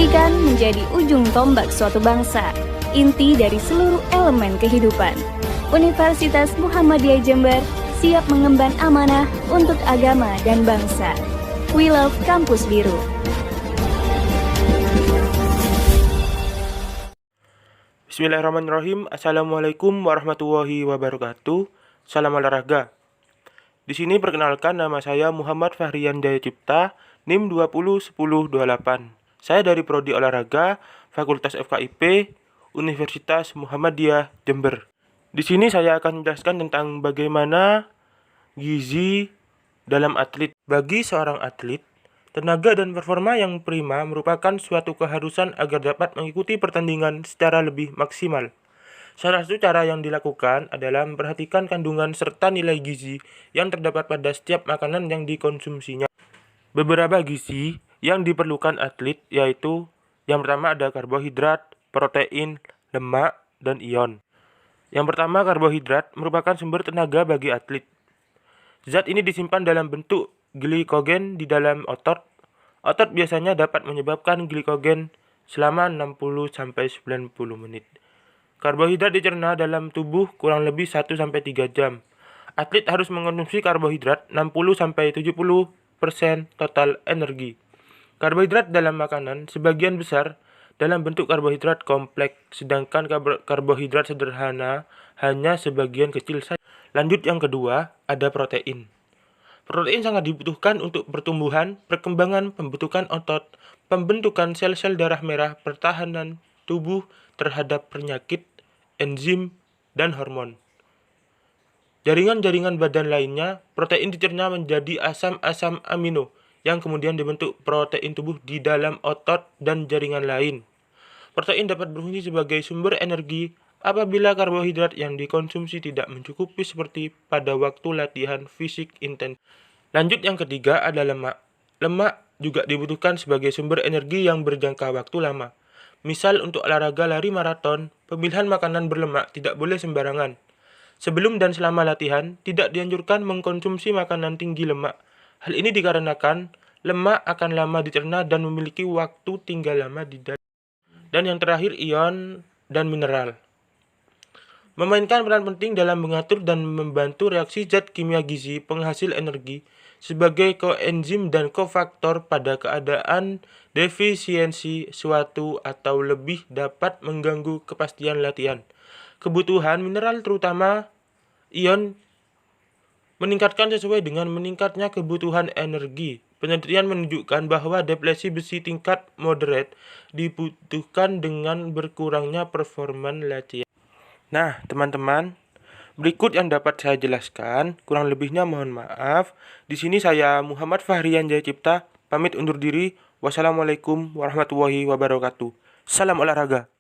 Pendidikan menjadi ujung tombak suatu bangsa, inti dari seluruh elemen kehidupan. Universitas Muhammadiyah Jember siap mengemban amanah untuk agama dan bangsa. We love Kampus Biru. Bismillahirrahmanirrahim. Assalamualaikum warahmatullahi wabarakatuh. Salam olahraga. Di sini perkenalkan, nama saya Muhammad Fahrian Jaya Cipta, NIM 201028. Saya dari Prodi Olahraga, Fakultas FKIP, Universitas Muhammadiyah Jember. Di sini saya akan menjelaskan tentang bagaimana gizi dalam atlet. Bagi seorang atlet, tenaga dan performa yang prima merupakan suatu keharusan agar dapat mengikuti pertandingan secara lebih maksimal. Salah satu cara yang dilakukan adalah memperhatikan kandungan serta nilai gizi yang terdapat pada setiap makanan yang dikonsumsinya. Beberapa gizi yang diperlukan atlet yaitu yang pertama ada karbohidrat, protein, lemak, dan ion. Yang pertama, karbohidrat merupakan sumber tenaga bagi atlet. Zat ini disimpan dalam bentuk glikogen di dalam otot. Otot biasanya dapat menyebabkan glikogen selama 60-90 menit. Karbohidrat dicerna dalam tubuh kurang lebih 1-3 jam. Atlet harus mengkonsumsi karbohidrat 60-70% total energi. Karbohidrat dalam makanan sebagian besar dalam bentuk karbohidrat kompleks, sedangkan karbohidrat sederhana hanya sebagian kecil saja. Lanjut, yang kedua, ada protein. Protein sangat dibutuhkan untuk pertumbuhan, perkembangan, pembentukan otot, pembentukan sel-sel darah merah, pertahanan tubuh terhadap penyakit, enzim, dan hormon. Jaringan-jaringan badan lainnya, protein dicerna menjadi asam-asam amino yang kemudian dibentuk protein tubuh di dalam otot dan jaringan lain. Protein dapat berfungsi sebagai sumber energi apabila karbohidrat yang dikonsumsi tidak mencukupi seperti pada waktu latihan fisik intens. Lanjut, yang ketiga ada lemak. Lemak juga dibutuhkan sebagai sumber energi yang berjangka waktu lama. Misal untuk olahraga lari maraton, pemilihan makanan berlemak tidak boleh sembarangan. Sebelum dan selama latihan, tidak dianjurkan mengkonsumsi makanan tinggi lemak. Hal ini dikarenakan lemak akan lama dicerna dan memiliki waktu tinggal lama di dalam. Dan yang terakhir, ion dan mineral. Memainkan peran penting dalam mengatur dan membantu reaksi zat kimia gizi penghasil energi sebagai koenzim dan kofaktor pada keadaan defisiensi suatu atau lebih dapat mengganggu kepastian latihan. Kebutuhan mineral terutama ion meningkatkan sesuai dengan meningkatnya kebutuhan energi. Penelitian menunjukkan bahwa deplesi besi tingkat moderate dibutuhkan dengan berkurangnya performan latihan. Nah, teman-teman, berikut yang dapat saya jelaskan. Kurang lebihnya mohon maaf. Di sini saya Muhammad Fahrian Jaya Cipta pamit undur diri. Wassalamualaikum warahmatullahi wabarakatuh. Salam olahraga.